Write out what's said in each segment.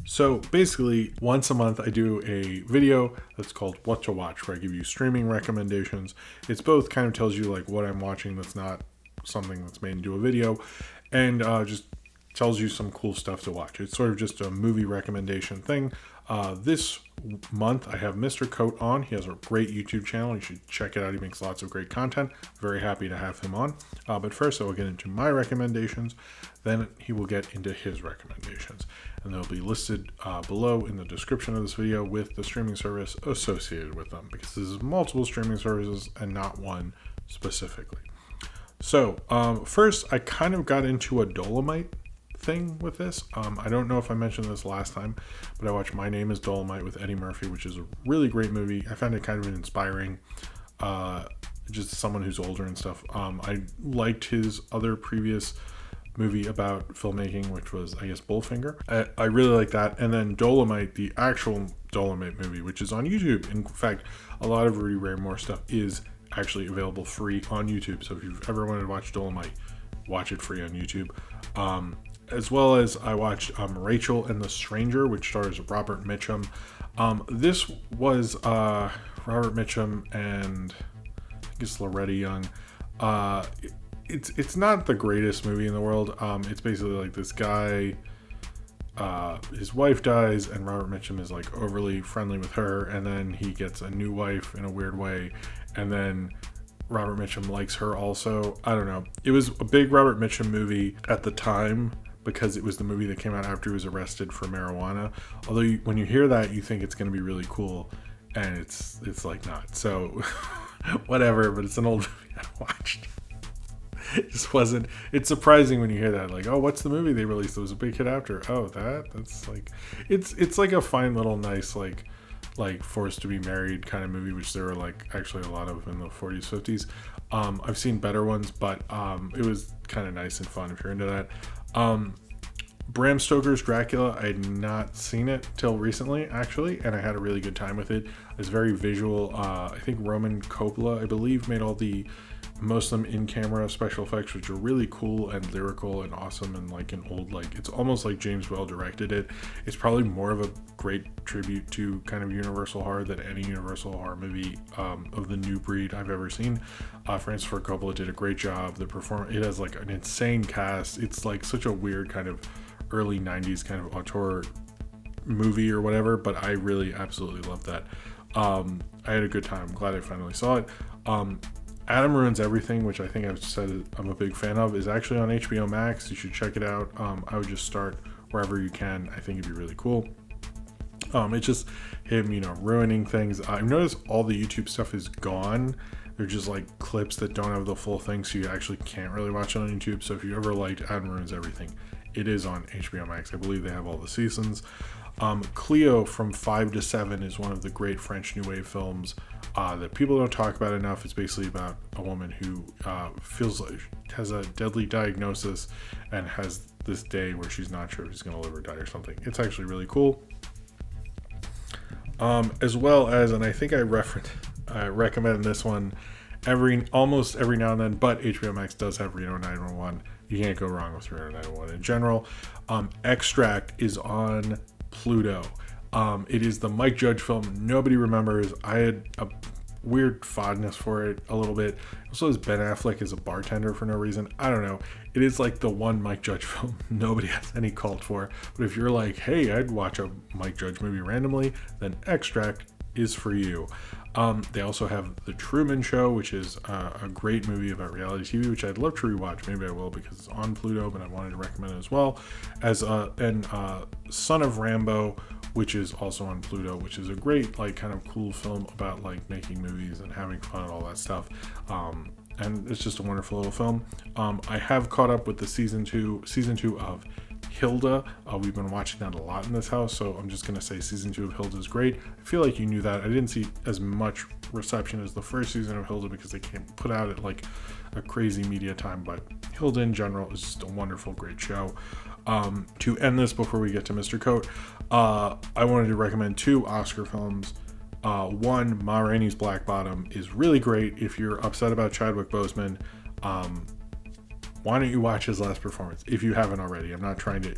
So basically, once a month I do a video that's called What to Watch, where I give you streaming recommendations. It's both kind of tells you like what I'm watching that's not something that's made into a video, and just tells you some cool stuff to watch. It's sort of just a movie recommendation thing. This month I have Mr. Coat on. He has a great YouTube channel. You should check it out. He makes lots of great content. Very happy to have him on. But first I will get into my recommendations. Then he will get into his recommendations. And they'll be listed below in the description of this video with the streaming service associated with them, because this is multiple streaming services and not one specifically. So first I kind of got into a Dolemite thing with this. I don't know if I mentioned this last time, but I watched My Name is Dolemite with Eddie Murphy, which is a really great movie. I found it kind of inspiring, just someone who's older and stuff. I liked his other previous movie about filmmaking, which was, I guess, Bullfinger. I really like that. And then Dolemite, the actual Dolemite movie, which is on YouTube. In fact, a lot of Rudy Ray Moore stuff is actually available free on YouTube. So if you've ever wanted to watch Dolemite, watch it free on YouTube. As well as I watched Rachel and the Stranger, which stars Robert Mitchum. This was Robert Mitchum and I guess Loretta Young. It's not the greatest movie in the world. It's basically like this guy, his wife dies, and Robert Mitchum is like overly friendly with her, and then he gets a new wife in a weird way, and then Robert Mitchum likes her also. I don't know. It was a big Robert Mitchum movie at the time, because it was the movie that came out after he was arrested for marijuana. Although when you hear that, you think it's going to be really cool, and it's like not. So whatever, but it's an old movie I watched. It just wasn't. It's surprising when you hear that, like, oh, what's the movie they released that was a big hit after? Oh, that's like, it's like a fine little nice like Forced to Be Married kind of movie, which there were like actually a lot of in the 40s, 50s. I've seen better ones, but it was kind of nice and fun if you're into that. Bram Stoker's Dracula, I had not seen it till recently, actually, and I had a really good time with it. It's very visual. I think Roman Coppola, I believe, made all the Muslim in-camera special effects, which are really cool and lyrical and awesome, and like an old, like, it's almost like James Whale directed it. It's probably more of a great tribute to kind of Universal horror than any Universal horror movie of the new breed I've ever seen. Francis Ford Coppola did a great job. It has like an insane cast. It's like such a weird kind of early 90s kind of auteur movie or whatever, but I really absolutely loved that. I had a good time. I'm glad I finally saw it. Adam Ruins Everything, which I think I've said I'm a big fan of, is actually on HBO Max. You should check it out. I would just start wherever you can. I think it'd be really cool. It's just him, ruining things. I've noticed all the YouTube stuff is gone. They're just like clips that don't have the full thing, so you actually can't really watch it on YouTube. So if you ever liked Adam Ruins Everything, it is on HBO Max. I believe they have all the seasons. Cleo from 5 to 7 is one of the great French New Wave films that people don't talk about enough. It's basically about a woman who feels like has a deadly diagnosis and has this day where she's not sure if she's going to live or die or something. It's actually really cool. As well as, and I think I recommend this one almost every now and then, but HBO Max does have Reno 911. You can't go wrong with Reno 911 in general. Extract is on Pluto. It is the Mike Judge film nobody remembers. I had a weird fondness for it a little bit. Also has Ben Affleck as a bartender for no reason. I don't know. It is like the one Mike Judge film nobody has any cult for. But if you're like, hey, I'd watch a Mike Judge movie randomly, then Extract is for you. They also have The Trueman Show, which is a great movie about reality TV, which I'd love to rewatch. Maybe I will because it's on Pluto, but I wanted to recommend it as well. And Son of Rambow, which is also on Pluto, which is a great, like, kind of cool film about like making movies and having fun and all that stuff. And it's just a wonderful little film. I have caught up with the season two of Hilda. We've been watching that a lot in this house, so I'm just going to say season 2 of Hilda is great. I feel like you knew that. I didn't see as much reception as the first season of Hilda because they can't put out at like a crazy media time, but Hilda in general is just a wonderful, great show. To end this before we get to Mr. Coat, I wanted to recommend 2 Oscar films. One, Ma Rainey's Black Bottom is really great if you're upset about Chadwick Boseman. why don't you watch his last performance if you haven't already? I'm not trying to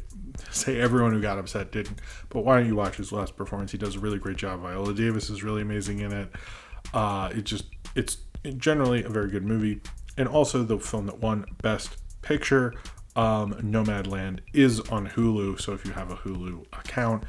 say everyone who got upset didn't, but why don't you watch his last performance? He does a really great job. Viola Davis is really amazing in it. It's generally a very good movie. And also the film that won Best Picture, Nomadland, is on Hulu. So if you have a Hulu account,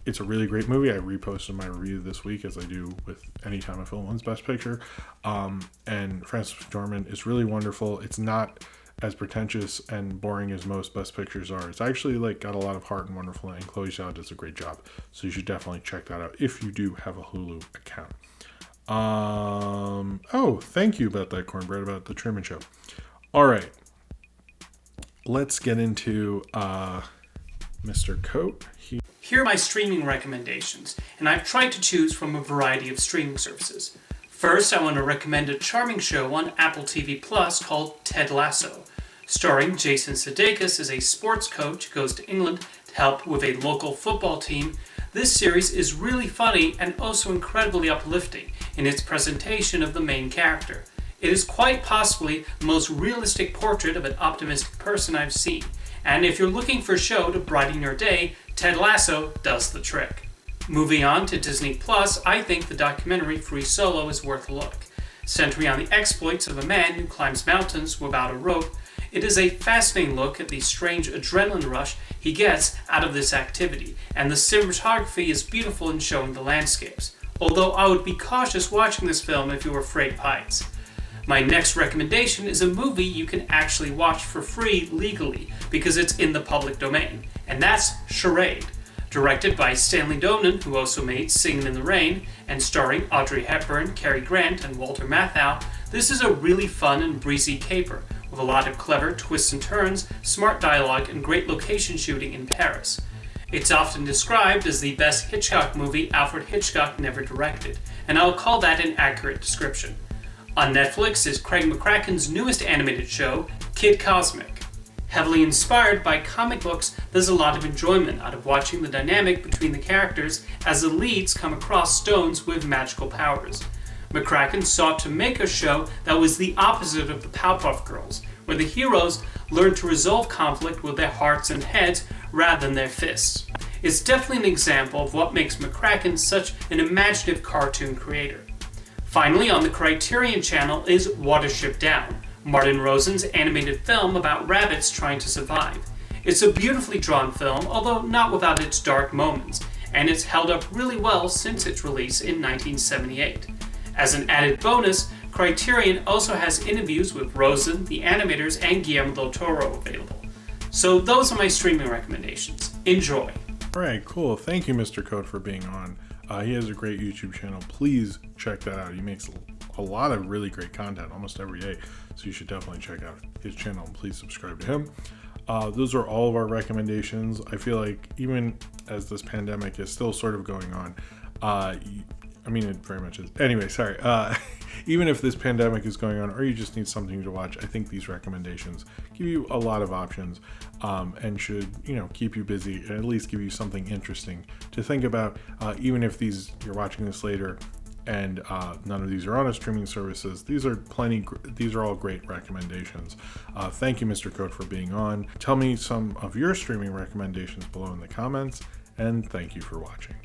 it's a really great movie. I reposted my review this week, as I do with any time a film wins Best Picture. And Frances McDormand is really wonderful. It's not as pretentious and boring as most Best Pictures are. It's actually like got a lot of heart and wonderful, and Chloe Zhao does a great job. So you should definitely check that out if you do have a Hulu account. Oh, thank you about that, Cornbread, about the Truman Show. All right, let's get into Mr. Coat. Here are my streaming recommendations, and I've tried to choose from a variety of streaming services. First, I want to recommend a charming show on Apple TV Plus called Ted Lasso. Starring Jason Sudeikis as a sports coach who goes to England to help with a local football team, this series is really funny and also incredibly uplifting in its presentation of the main character. It is quite possibly the most realistic portrait of an optimistic person I've seen, and if you're looking for a show to brighten your day, Ted Lasso does the trick. Moving on to Disney Plus, I think the documentary Free Solo is worth a look. Centering on the exploits of a man who climbs mountains without a rope, it is a fascinating look at the strange adrenaline rush he gets out of this activity, and the cinematography is beautiful in showing the landscapes, although I would be cautious watching this film if you are afraid of heights. My next recommendation is a movie you can actually watch for free legally because it's in the public domain, and that's Charade. Directed by Stanley Donen, who also made Singin' in the Rain, and starring Audrey Hepburn, Cary Grant, and Walter Matthau, this is a really fun and breezy caper, with a lot of clever twists and turns, smart dialogue, and great location shooting in Paris. It's often described as the best Hitchcock movie Alfred Hitchcock never directed, and I'll call that an accurate description. On Netflix is Craig McCracken's newest animated show, Kid Cosmic. Heavily inspired by comic books, there's a lot of enjoyment out of watching the dynamic between the characters as the leads come across stones with magical powers. McCracken sought to make a show that was the opposite of the Powerpuff Girls, where the heroes learn to resolve conflict with their hearts and heads rather than their fists. It's definitely an example of what makes McCracken such an imaginative cartoon creator. Finally, on the Criterion channel is Watership Down, Martin Rosen's animated film about rabbits trying to survive. It's a beautifully drawn film, although not without its dark moments, and it's held up really well since its release in 1978. As an added bonus, Criterion also has interviews with Rosen, the animators, and Guillermo del Toro available. So those are my streaming recommendations. Enjoy! Alright, cool. Thank you, Mr. Code, for being on. He has a great YouTube channel. Please check that out. He makes a lot of really great content almost every day, so you should definitely check out his channel and please subscribe to him. Those are all of our recommendations. I feel like even as this pandemic is still sort of going on, I mean, it very much is. Anyway, sorry. Even if this pandemic is going on or you just need something to watch, I think these recommendations give you a lot of options and should, keep you busy and at least give you something interesting to think about. Even if you're watching this later and none of these are on a streaming services, these are all great recommendations. Thank you, Mr. Code, for being on. Tell me some of your streaming recommendations below in the comments, and thank you for watching.